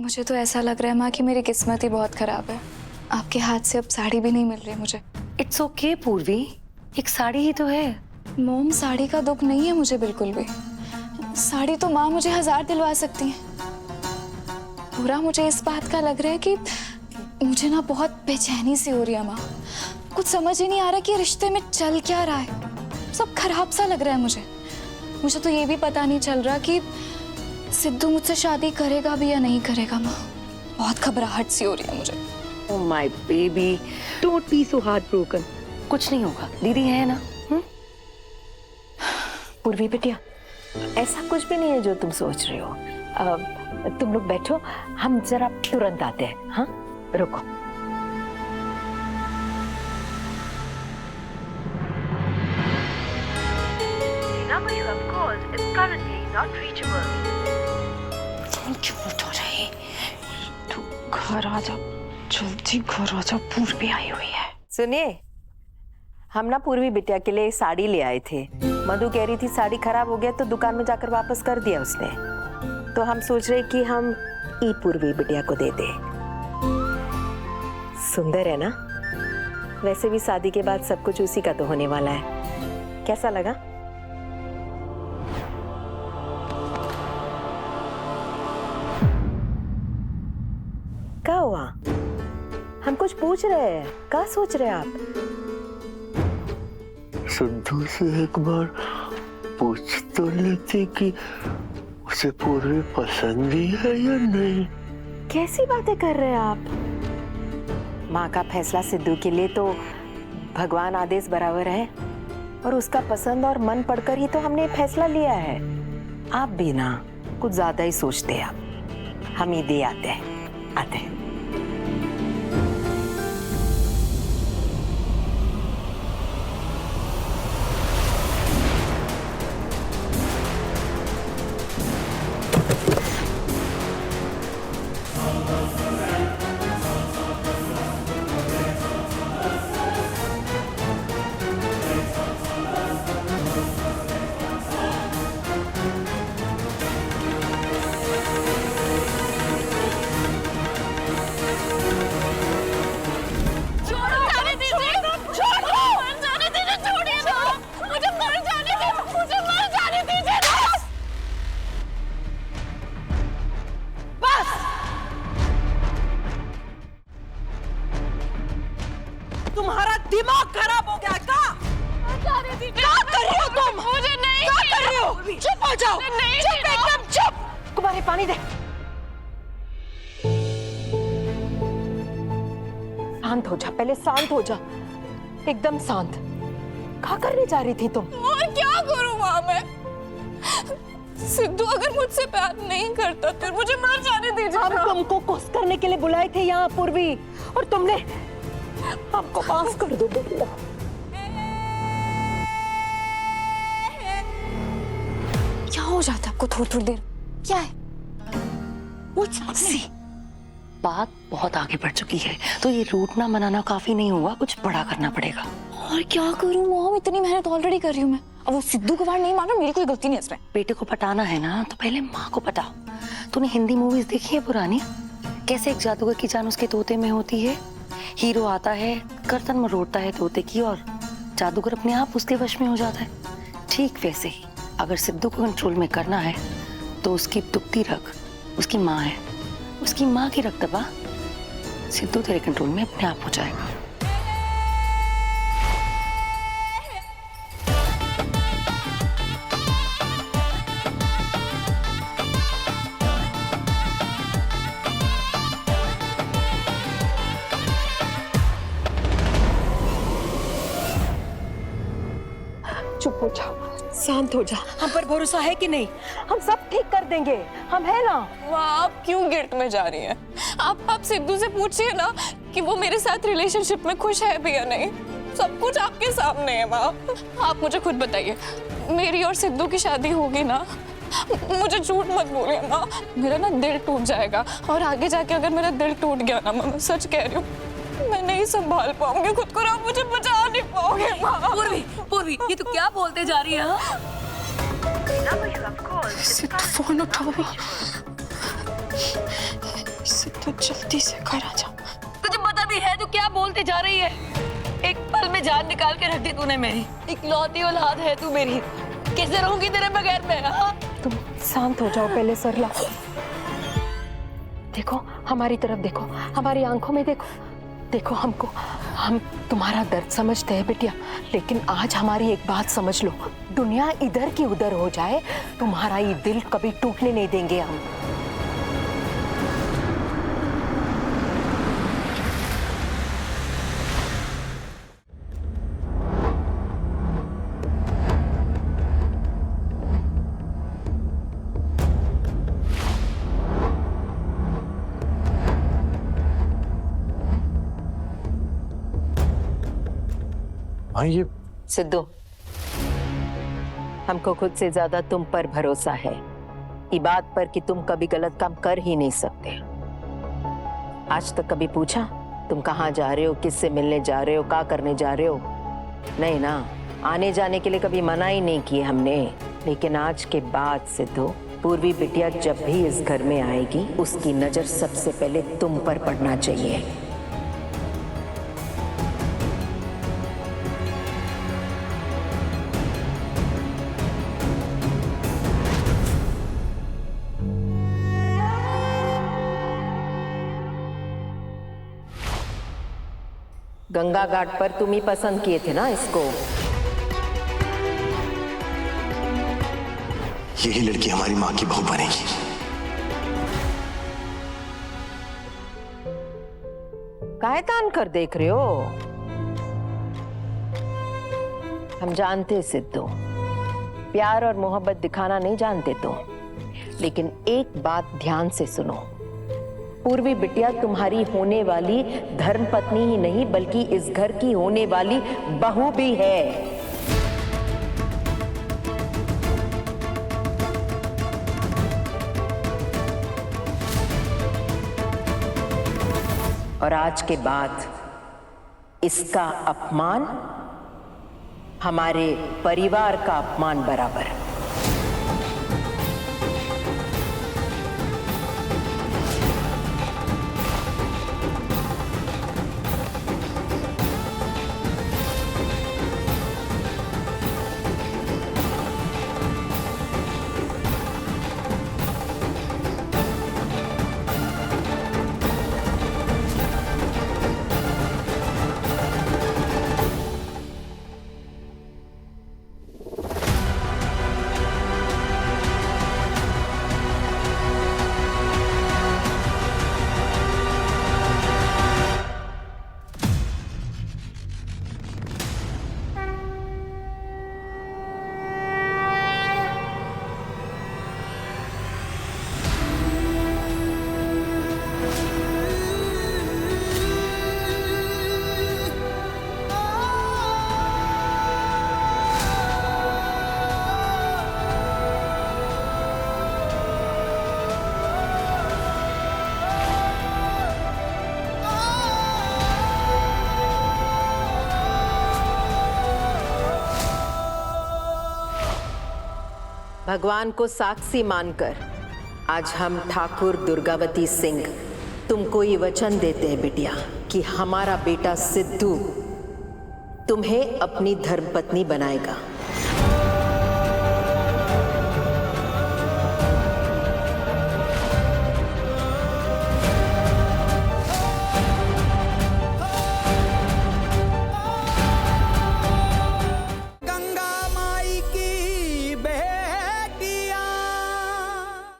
मुझे तो ऐसा लग रहा है माँ कि मेरी किस्मत ही बहुत खराब है। आपके हाथ से अब साड़ी भी नहीं मिल रही मुझे। इट्स ओके पूर्वी, एक साड़ी ही तो है। मोम, साड़ी का दुख नहीं है मुझे बिल्कुल भी। साड़ी तो माँ मुझे 1000 दिलवा सकती है। पूरा मुझे इस बात का लग रहा है कि मुझे ना बहुत बेचैनी सी हो रही है माँ। कुछ समझ ही नहीं आ रहा कि रिश्ते में चल क्या रहा है। सब खराब सा लग रहा है मुझे। मुझे तो ये भी पता नहीं चल रहा कि सिद्धू मुझसे शादी करेगा भी या नहीं करेगा माँ। बहुत घबराहट सी हो रही है मुझे। Oh my baby, don't be so heart broken. कुछ नहीं होगा, दीदी है ना। पूर्वी बिटिया, ऐसा कुछ भी नहीं है जो तुम सोच रहे हो। तुम लोग बैठो, हम जरा तुरंत आते हैं। हाँ, रुको। number you have called is currently not reachable. क्यों उठो रहे? तू घर आ जा, जल्दी घर आ जा, पूर्वी आई हुई है। सुनिए, हम ना पूर्वी बिटिया के लिए साड़ी ले आए थे। मधु कह रही थी साड़ी खराब हो गया तो दुकान में जाकर वापस कर दिया उसने। तो हम सोच रहे कि हम ई पूर्वी बिटिया को दे दे। सुंदर है ना? वैसे भी शादी के बाद सब कुछ उसी का तो होने वाला है। कैसा लगा? क्या हुआ? हम कुछ पूछ रहे हैं, क्या सोच रहे हैं आप? सिद्धू से एक बार पूछ तो लेते कि उसे पूर्वी पसंद ही है या नहीं। कैसी बातें कर रहे हैं आप? माँ का फैसला सिद्धू के लिए तो भगवान आदेश बराबर है और उसका पसंद और मन पढ़कर ही तो हमने फैसला लिया है। आप भी ना कुछ ज्यादा ही सोचते हैं। आप हम ही दे आते हैं। तुम्हारा दिमाग खराब हो गया क्या? क्या कर रही हो तुम? मुझे नहीं, क्या कर रही हो? चुप हो जाओ, चुप, एकदम चुप। कुमारी पानी दे। शांत हो जा, पहले शांत हो जा, एकदम शांत। क्या करने जा रही थी तुम? और क्या करूं माँ मैं? सिद्धू अगर मुझसे प्यार नहीं करता तो मुझे मर जाने दीजिए। हम तुमको खुश करने के लिए बुलाए थे यहाँ पूर्वी, और तुमने हमको माफ कर दो बेटा। क्या हो जाता है आपको थोड़ी थोड़ी देर? क्या है? सी बात बहुत आगे बढ़ चुकी है, तो ये रूठना मनाना काफी नहीं हुआ, कुछ बड़ा करना पड़ेगा। और क्या करूं मॉम? इतनी मेहनत ऑलरेडी कर रही हूँ मैं। अब वो सिद्धू को बाहर नहीं मार रहा, मेरी कोई गलती नहीं है इसमें। बेटे को पटाना है ना, तो पहले माँ को पटाओ। तूने हिंदी मूवीज देखी है पुरानी? कैसे एक जादूगर की जान उसके तोते में होती है। हीरो आता है, गर्दन मरोड़ता है तोते की, और जादूगर अपने आप उसके वश में हो जाता है। ठीक वैसे ही अगर सिद्धू को कंट्रोल में करना है तो उसकी दुखती रग उसकी माँ है, उसकी माँ की रग दबा, सिद्धू तेरे कंट्रोल में अपने आप हो जाएगा। चुप हो जाओ, शांत हो जा। हम पर भरोसा है कि नहीं? हम सब ठीक कर देंगे, हम है ना? माँ आप क्यों गिल्ट में जा रही हैं? आप सिद्धू से पूछिए ना कि वो मेरे साथ रिलेशनशिप में खुश है भी या नहीं। सब कुछ आपके सामने है माँ। आप मुझे खुद बताइए, मेरी और सिद्धू की शादी होगी ना? मुझे झूठ मत बोलिए माँ, मेरा ना दिल टूट जाएगा। और आगे जाके अगर मेरा दिल टूट गया ना, मैं सच कह रही हूँ, मैं नहीं संभाल पाऊंगी खुद को, आप मुझे बचा नहीं पाओगे माँ। पूर्वी, पूर्वी, ये तो क्या बोलते जा रही है? The number you have called is Sidhu phone उठाओ। तू जल्दी से घर आ जा। तुझे पता भी है तू क्या बोलते जा रही है? एक पल में जान निकाल के रख दी तूने मेरी। इकलौती औलाद है तू मेरी, कैसे रहूंगी तेरे बगैर मैं? हाँ? तुम शांत हो जाओ पहले सरला। देखो हमारी तरफ देखो, हमारी आंखों में देखो, देखो हमको, हम तुम्हारा दर्द समझते हैं बिटिया, लेकिन आज हमारी एक बात समझ लो, दुनिया इधर की उधर हो जाए, तुम्हारा ये दिल कभी टूटने नहीं देंगे हम। हाँ ये सिद्धू, हमको खुद से ज्यादा तुम पर भरोसा है, ये बात पर कि तुम कभी गलत काम कर ही नहीं सकते। आज तक कभी पूछा तुम कहाँ जा रहे हो, किससे मिलने जा रहे हो, क्या करने जा रहे हो? नहीं ना, आने जाने के लिए कभी मना ही नहीं किए हमने। लेकिन आज के बाद सिद्धू, पूर्वी बिटिया जब भी इस घर में आएगी, उसकी नजर सबसे पहले तुम पर पड़ना चाहिए। गंगा घाट पर तुम ही पसंद किए थे ना इसको? यही लड़की हमारी माँ की बहू बनेगी। काहे तान कर देख रहे हो? हम जानते सिद्धू, प्यार और मोहब्बत दिखाना नहीं जानते तुम, लेकिन एक बात ध्यान से सुनो, पूर्वी बिटिया तुम्हारी होने वाली धर्मपत्नी ही नहीं, बल्कि इस घर की होने वाली बहू भी है। और आज के बाद इसका अपमान हमारे परिवार का अपमान बराबर। भगवान को साक्षी मानकर आज हम ठाकुर दुर्गावती सिंह तुमको ये वचन देते हैं बिटिया कि हमारा बेटा सिद्धू तुम्हें अपनी धर्मपत्नी बनाएगा।